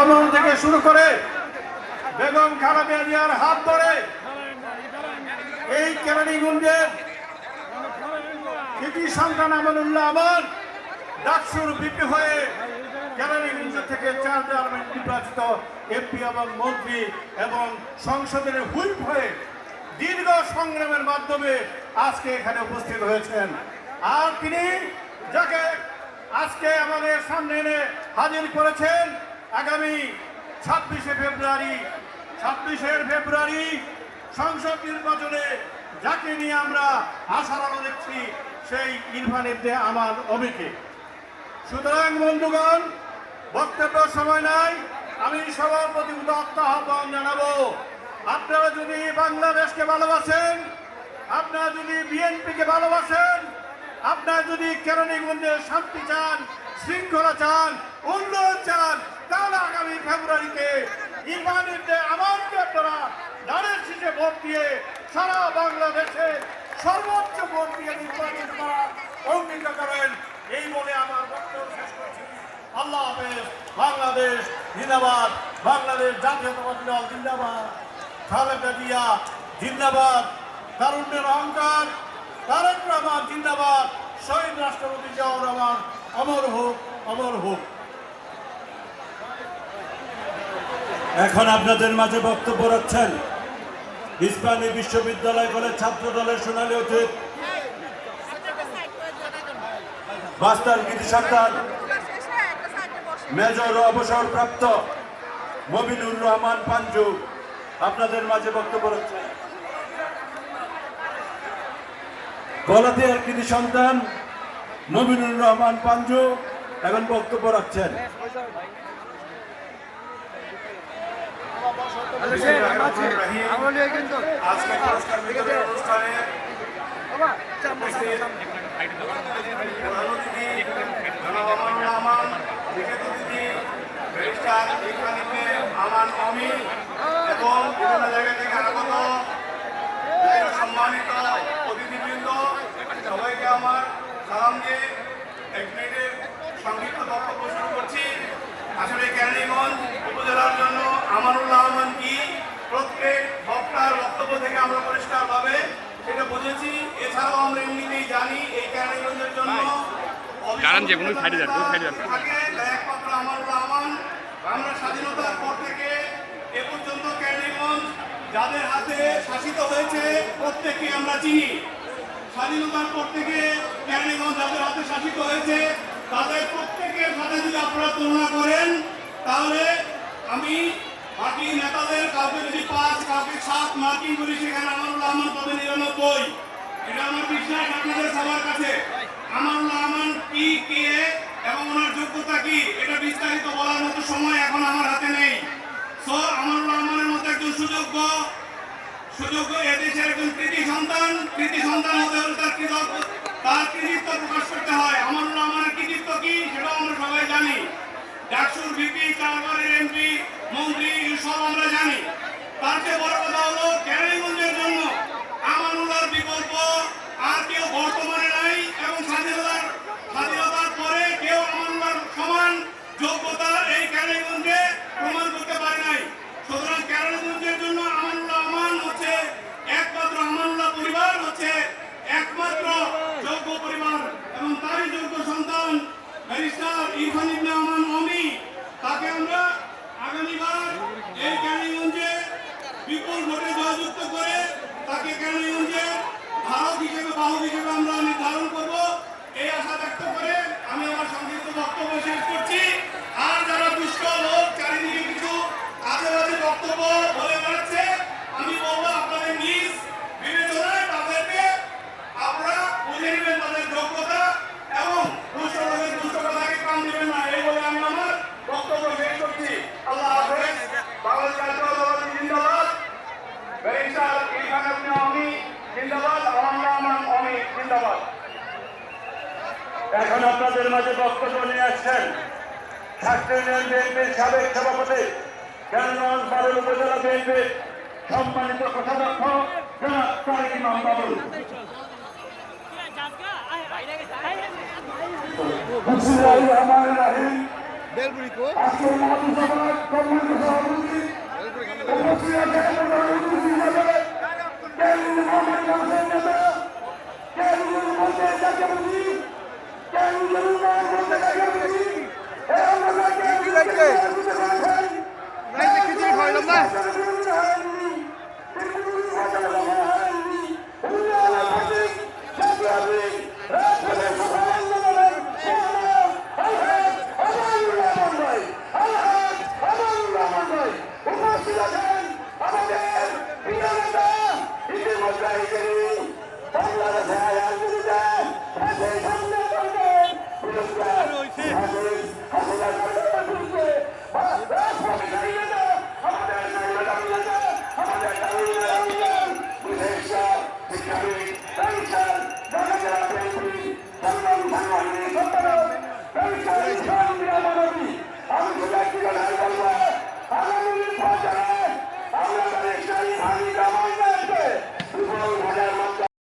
ভবন থেকে শুরু করে বেগম খালেদা জিয়ার হাত ধরে এই কেরানীগঞ্জের কৃতি সন্তান আমানুল্লাহ আমান ডাকসুর বিপি হয়ে কেরানীগঞ্জ থেকে 4 নির্বাচিত এমপি এবং মন্ত্রী এবং সংসদের হুইপ হয়ে দীর্ঘ সংগ্রামের মাধ্যমে আজকে এখানে উপস্থিত হয়েছেন। আর তিনি যাকে আজকে আমাদের সামনে এনে হাজির করেছেন আগামী 26শে ফেব্রুয়ারি সংসদ নির্বাচনে যাকে নিয়ে আমরা আশার আলো দেখছি সেই ইরফান ইবনে আমান অমিকে। সুতরাং বন্ধুগণ, বক্তব্য সময় নাই, আমি সবার প্রতি উদাত্ত আহ্বান জানাবো, আপনারা যদি বাংলাদেশকে ভালোবাসেন, আপনারা যদি বিএনপিকে ভালোবাসেন, আপনারা যদি কেরানীগঞ্জের শান্তি চান, শৃঙ্খলা চান, উন্নয়ন চান, তাহলে আগামী ফেব্রুয়ারিতে ইরফান ইবনে আমানকে আপনারা ধানের শীষে ভোট দিয়ে সারা বাংলাদেশে সর্বোচ্চ ভোট দিয়ে নির্বাচন করার অঙ্গীকার করেন। এই বলে আমার বক্তব্য শেষ করছি। আল্লাহ হাফেজ। বাংলাদেশ জিন্দাবাদ, বাংলাদেশ জাতীয়তাবাদী দল জিন্দাবাদ, খালেদা জিয়া জিন্দাবাদ, তারুণ্যের অহংকার তারেক রহমান জিন্দাবাদ, শহীদ রাষ্ট্রপতি জিয়াউর রহমান অমর হোক, অমর হোক। এখন আপনাদের মাঝে বক্তব্য রাখছেন ইসলামী বিশ্ববিদ্যালয় কলেজ ছাত্র দলের সোনালী অতীত মাস্টার কৃতি সন্তান মেজর অবসরপ্রাপ্ত মবিনুর রহমান পাঞ্জু আপনাদের মাঝে বক্তব্য রাখছেন। গলাতিয়ার কৃতি সন্তান মবিনুর রহমান পাঞ্জু এখন বক্তব্য রাখছেন। আজকে পুরস্কার বিতরণ অনুষ্ঠানে আমান অমি এবং বিভিন্ন জায়গা থেকে আগত সম্মানিত অতিথিবৃন্দ, সবাইকে আমার সালাম দিয়ে 1 মিনিটের সংক্ষিপ্ত বক্তব্য শুরু করছি। আসলে কেরানীগঞ্জ উপজেলার জন্য আমানুল্লাহ আমান কি প্রত্যেক বক্তার বক্তব্য থেকে আমরা পরিষ্কারভাবে সেটা বুঝেছি। এছাড়াও আমরা এমনিতেই জানি এই কেরানীগঞ্জের জন্য একমাত্র আমানুল্লাহ আমান। আমরা স্বাধীনতার পর থেকে এ পর্যন্ত কেরানীগঞ্জ যাদের হাতে শাসিত হয়েছে প্রত্যেককে আমরা চিনি। স্বাধীনতার পর থেকে কেরানীগঞ্জ যাদের হাতে শাসিত হয়েছে তাদের প্রত্যেকের সাথে যদি আপনারা তুলনা করেন তাহলে আমি বাকি নেতাদের কাউকে যদি 5 কাউকে 7 মার্কিং করি সেখানে আমানুল্লাহ আমান পাবে 99। এটা আমার বিশ্বাস আপনাদের সবার কাছে। আমানুল্লাহ আমান কি কে এবং ওনার যোগ্যতা কি এটা বিস্তারিত বলার মতো সময় এখন আমার হাতে নেই। সো আমানুল্লাহ আমানের মতো একজন সুযোগ্য এদেশের একজন কৃতি সন্তান হতে হলে তার কৃতিত্ব প্রকাশ করতে হয়। আমানুল্লাহ আমানের কৃতিত্ব কি সেটাও আমরা সবাই জানি। ডাকসুর ভিপি, 4 বারের এমপি, মন্ত্রী সব আমরা জানি। তার চেয়ে বড় কথা হলো কেরানীগঞ্জের জন্য আমানুল্লাহর বিকল্প আর কেউ বর্তমানে নাই এবং স্বাধীনতার পরে কেউ আমানুল্লাহর সমান যোগ্যতা এই কেরানীগঞ্জে প্রমাণ করতে পারে নাই। সুতরাং কেরানীগঞ্জের জন্য আমানুল্লাহ আমান হচ্ছে একমাত্র, আমানুল্লাহ পরিবার হচ্ছে একমাত্র যোগ্য পরিবার এবং তারই যোগ্য সন্তান ব্যারিস্টার ইরফান ইবনে আমান অমি। তাকে আমরা আগামীবার এই কেরানীগঞ্জে বিপুল ভোটে জয়যুক্ত করে তাকে কেরানীগঞ্জের বাহক হিসেবে আমরা নির্ধারণ করব, এই আশা ব্যক্ত করে আমি আমার সংক্ষিপ্ত বক্তব্য শেষ করছি। আর যারা দুষ্ট লোক চারিদিকে কিছু আজেবাজে বক্তব্য বলে বেড়াচ্ছে, আমি বলবো আপনাদের নিজ বিবেচনায় তাদেরকে আপনারা বুঝে নেবেন তাদের যোগ্যতা এবং দুষ্ট লোকের দুষ্ট কথাকে কান দেবেন না। এই বলে আমি আমার বক্তব্য শেষ করছি। আল্লাহ হাফেজ। বাংলাদেশ জাতীয়তাবাদী জিন্দাবাদ, ব্যারিস্টার ইরফান ইবনে আমান জিন্দাবাদ, আমানুল্লাহ আমান অমি জিন্দাবাদ। এখন আপনাদের মাঝে বক্তব্য নিয়ে আসছেন ছাত্র ইউনিয়ন বিএনপির সাবেক সভাপতি, কেরানীগঞ্জ বারুল উপজেলা বিএনপির সম্মানিত কোষাধ্যক্ষ জনাব তারেক ইমাম বাবুল। বিসমিল্লাহির রহমানির রহিম। আজকের মহাসমাবেশ সম্মানিত সভাপতি উপস্থিত আছেন প্রধান অতিথি হিসেবে কেন্দ্রীয় মোহাম্মদ কাউন্সিল নেতা কেন্দ্রীয় মন্ত্রী জাতীয়পতি কেন্দ্রীয় বলতে জাতীয়পতি